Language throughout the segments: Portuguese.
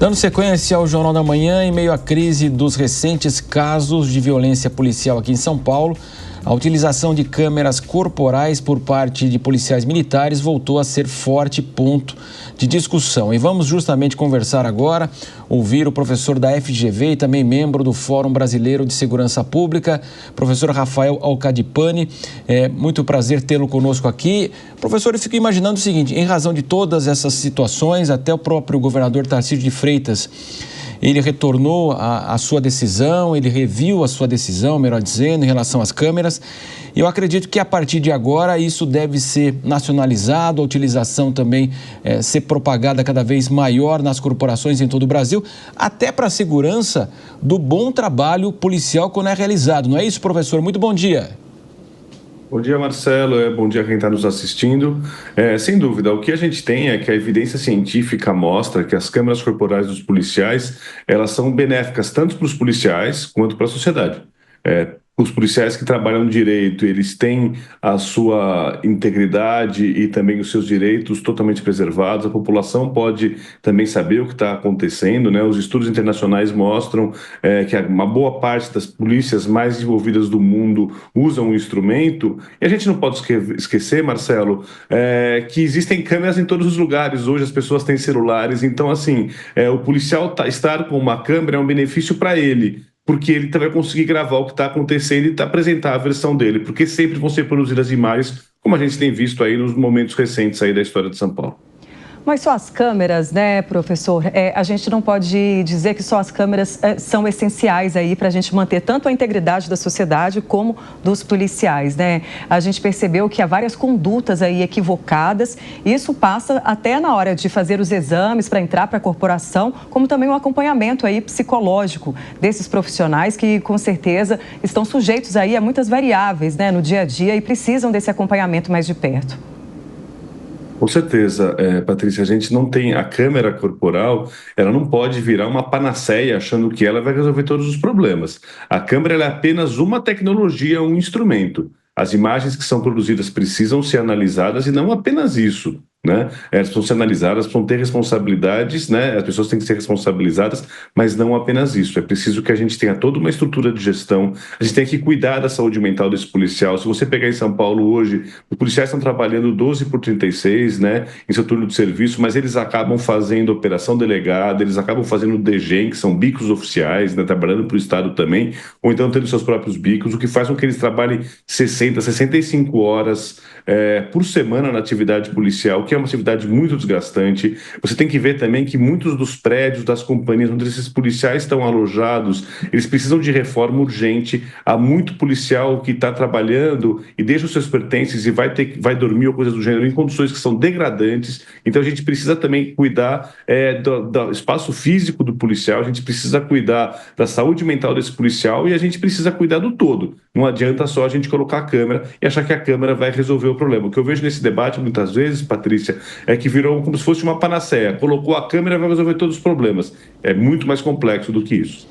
Dando sequência ao Jornal da Manhã, em meio à crise dos recentes casos de violência policial aqui em São Paulo, a utilização de câmeras corporais por parte de policiais militares voltou a ser forte ponto de discussão. E vamos justamente conversar agora, ouvir o professor da FGV e também membro do Fórum Brasileiro de Segurança Pública, professor Rafael Alcadipani. É muito prazer tê-lo conosco aqui. Professor, eu fico imaginando o seguinte, em razão de todas essas situações, até o próprio governador Tarcísio de Freitas, ele retornou à sua decisão, ele reviu a sua decisão, melhor dizendo, em relação às câmeras. E eu acredito que a partir de agora isso deve ser nacionalizado, a utilização também ser propagada cada vez maior nas corporações em todo o Brasil, até para a segurança do bom trabalho policial quando é realizado. Não é isso, professor? Muito bom dia. Bom dia, Marcelo. Bom dia a quem está nos assistindo. Sem dúvida, o que a gente tem é que a evidência científica mostra que as câmeras corporais dos policiais, elas são benéficas tanto para os policiais quanto para a sociedade. Os policiais que trabalham direito, eles têm a sua integridade e também os seus direitos totalmente preservados. A população pode também saber o que está acontecendo, né? Os estudos internacionais mostram que uma boa parte das polícias mais desenvolvidas do mundo usam o instrumento. E a gente não pode esquecer, Marcelo, que existem câmeras em todos os lugares. Hoje as pessoas têm celulares. Então, assim, o policial estar com uma câmera é um benefício para ele, porque ele vai conseguir gravar o que está acontecendo e apresentar a versão dele, porque sempre vão ser produzidas imagens, como a gente tem visto aí nos momentos recentes aí da história de São Paulo. Mas só as câmeras, né, professor? A gente não pode dizer que só as câmeras são essenciais aí para a gente manter tanto a integridade da sociedade como dos policiais, né? A gente percebeu que há várias condutas aí equivocadas. Isso passa até na hora de fazer os exames para entrar para a corporação, como também um acompanhamento aí psicológico desses profissionais que, com certeza, estão sujeitos aí a muitas variáveis, né, no dia a dia e precisam desse acompanhamento mais de perto. Com certeza, Patrícia, a gente não tem a câmera corporal, ela não pode virar uma panaceia achando que ela vai resolver todos os problemas. A câmera ela é apenas uma tecnologia, um instrumento. As imagens que são produzidas precisam ser analisadas e não apenas isso, né? Elas precisam ser analisadas, precisam ter responsabilidades, né? As pessoas têm que ser responsabilizadas, mas não apenas isso. É preciso que a gente tenha toda uma estrutura de gestão, a gente tem que cuidar da saúde mental desse policial. Se você pegar em São Paulo hoje, os policiais estão trabalhando 12 por 36, né? Em seu turno de serviço, mas eles acabam fazendo operação delegada, eles acabam fazendo DGEM, que são bicos oficiais, né? Trabalhando para o Estado também, ou então tendo seus próprios bicos, o que faz com que eles trabalhem 65 horas por semana na atividade policial, que é uma atividade muito desgastante. Você tem que ver também que muitos dos prédios das companhias onde esses policiais estão alojados, eles precisam de reforma urgente. Há muito policial que está trabalhando e deixa os seus pertences e vai dormir ou coisa do gênero em condições que são degradantes. Então a gente precisa também cuidar do espaço físico do policial, a gente precisa cuidar da saúde mental desse policial e a gente precisa cuidar do todo. Não adianta só a gente colocar a câmera e achar que a câmera vai resolver o problema. O que eu vejo nesse debate muitas vezes, Patrícia, é que virou como se fosse uma panaceia. Colocou a câmera e vai resolver todos os problemas. É muito mais complexo do que isso.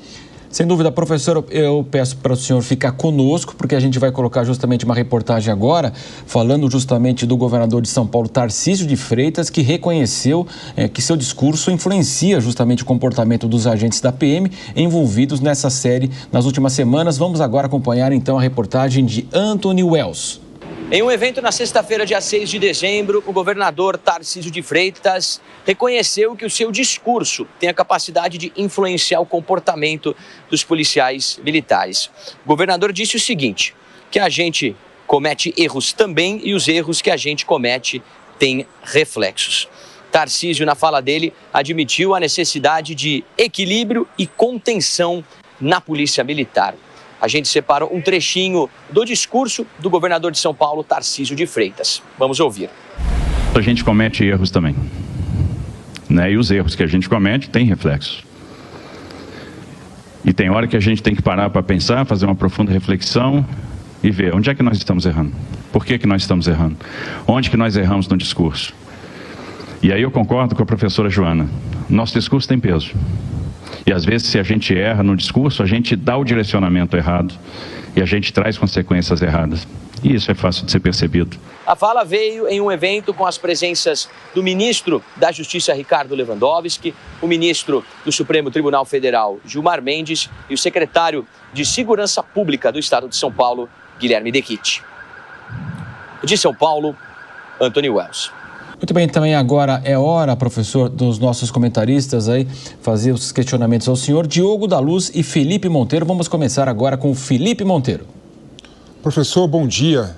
Sem dúvida, professor, eu peço para o senhor ficar conosco, porque a gente vai colocar justamente uma reportagem agora, falando justamente do governador de São Paulo, Tarcísio de Freitas, que reconheceu que seu discurso influencia justamente o comportamento dos agentes da PM envolvidos nessa série nas últimas semanas. Vamos agora acompanhar então a reportagem de Anthony Wells. Em um evento na sexta-feira, dia 6 de dezembro, o governador Tarcísio de Freitas reconheceu que o seu discurso tem a capacidade de influenciar o comportamento dos policiais militares. O governador disse o seguinte, que a gente comete erros também e os erros que a gente comete têm reflexos. Tarcísio, na fala dele, admitiu a necessidade de equilíbrio e contenção na polícia militar. A gente separou um trechinho do discurso do governador de São Paulo, Tarcísio de Freitas. Vamos ouvir. A gente comete erros também, né? E os erros que a gente comete têm reflexos. E tem hora que a gente tem que parar para pensar, fazer uma profunda reflexão e ver onde é que nós estamos errando. Por que nós estamos errando? Onde que nós erramos no discurso? E aí eu concordo com a professora Joana. Nosso discurso tem peso. E às vezes, se a gente erra no discurso, a gente dá o direcionamento errado e a gente traz consequências erradas. E isso é fácil de ser percebido. A fala veio em um evento com as presenças do ministro da Justiça, Ricardo Lewandowski, o ministro do Supremo Tribunal Federal, Gilmar Mendes, e o secretário de Segurança Pública do Estado de São Paulo, Guilherme Dequitti. De São Paulo, Antônio Wells. Muito bem, também agora é hora, professor, dos nossos comentaristas aí fazer os questionamentos ao senhor Diogo da Luz e Felipe Monteiro. Vamos começar agora com o Felipe Monteiro. Professor, bom dia.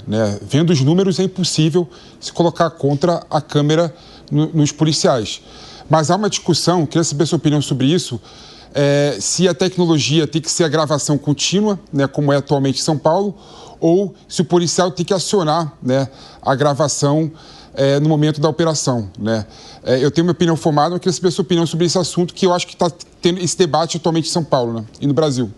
Vendo os números, é impossível se colocar contra a câmera nos policiais. Mas há uma discussão, queria saber a sua opinião sobre isso, se a tecnologia tem que ser a gravação contínua, como é atualmente em São Paulo, ou se o policial tem que acionar a gravação no momento da operação. Eu tenho minha opinião formada, mas queria saber a sua opinião sobre esse assunto, que eu acho que está tendo esse debate atualmente em São Paulo e no Brasil.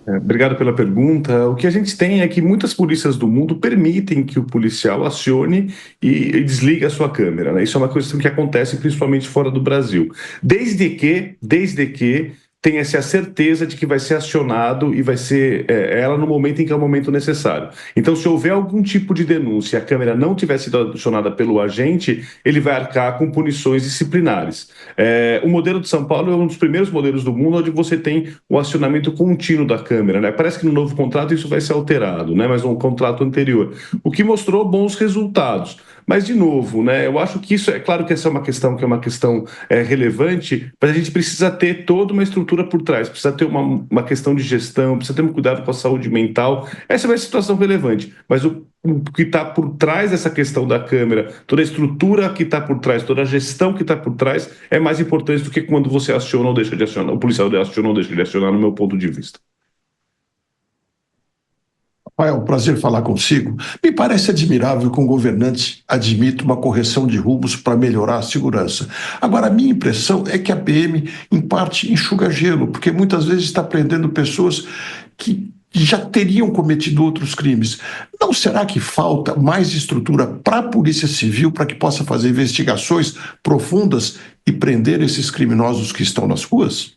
Obrigado pela pergunta. O que a gente tem é que muitas polícias do mundo permitem que o policial acione e desligue a sua câmera. Isso é uma questão que acontece principalmente fora do Brasil. Desde que tenha-se a certeza de que vai ser acionado e vai ser ela no momento em que é o momento necessário. Então, se houver algum tipo de denúncia e a câmera não tiver sido acionada pelo agente, ele vai arcar com punições disciplinares. O modelo de São Paulo é um dos primeiros modelos do mundo onde você tem o acionamento contínuo da câmera. Parece que no novo contrato isso vai ser alterado, mas no contrato anterior, o que mostrou bons resultados. Mas, de novo, eu acho que isso, é claro que essa é uma questão relevante, mas a gente precisa ter toda uma estrutura por trás, precisa ter uma questão de gestão, precisa ter um cuidado com a saúde mental. Essa é uma situação relevante, mas o que está por trás dessa questão da câmera, toda a estrutura que está por trás, toda a gestão que está por trás, é mais importante do que quando você aciona ou deixa de acionar, o policial aciona ou deixa de acionar, no meu ponto de vista. É um prazer falar consigo. Me parece admirável que um governante admita uma correção de rumos para melhorar a segurança. Agora, a minha impressão é que a PM, em parte, enxuga gelo, porque muitas vezes está prendendo pessoas que já teriam cometido outros crimes. Não será que falta mais estrutura para a Polícia Civil para que possa fazer investigações profundas e prender esses criminosos que estão nas ruas?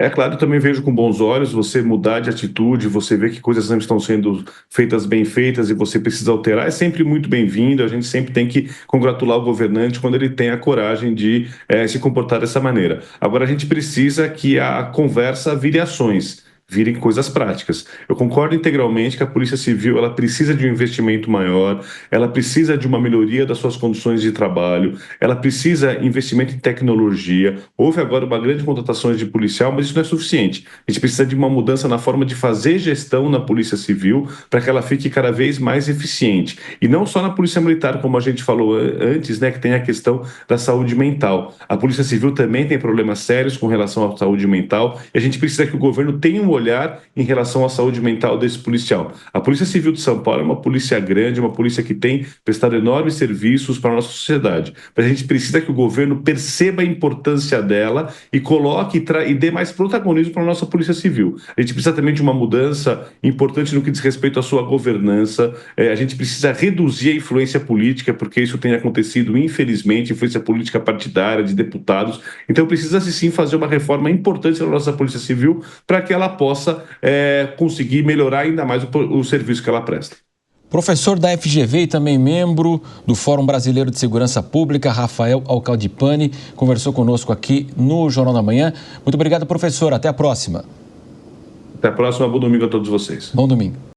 É claro, eu também vejo com bons olhos você mudar de atitude, você ver que coisas não estão sendo feitas bem feitas e você precisa alterar, é sempre muito bem-vindo, a gente sempre tem que congratular o governante quando ele tem a coragem de se comportar dessa maneira. Agora, a gente precisa que a conversa vire ações, virem coisas práticas. Eu concordo integralmente que a Polícia Civil ela precisa de um investimento maior, ela precisa de uma melhoria das suas condições de trabalho, ela precisa de investimento em tecnologia. Houve agora uma grande contratação de policial, mas isso não é suficiente. A gente precisa de uma mudança na forma de fazer gestão na Polícia Civil para que ela fique cada vez mais eficiente. E não só na Polícia Militar, como a gente falou antes, que tem a questão da saúde mental. A Polícia Civil também tem problemas sérios com relação à saúde mental e a gente precisa que o governo tenha um olhar em relação à saúde mental desse policial. A Polícia Civil de São Paulo é uma polícia grande, uma polícia que tem prestado enormes serviços para a nossa sociedade. Mas a gente precisa que o governo perceba a importância dela e coloque e dê mais protagonismo para a nossa Polícia Civil. A gente precisa também de uma mudança importante no que diz respeito à sua governança. A gente precisa reduzir a influência política, porque isso tem acontecido, infelizmente, influência política partidária de deputados. Então precisa-se sim fazer uma reforma importante na nossa Polícia Civil para que ela possa conseguir melhorar ainda mais o serviço que ela presta. Professor da FGV e também membro do Fórum Brasileiro de Segurança Pública, Rafael Alcaldipani, conversou conosco aqui no Jornal da Manhã. Muito obrigado, professor. Até a próxima. Até a próxima. Bom domingo a todos vocês. Bom domingo.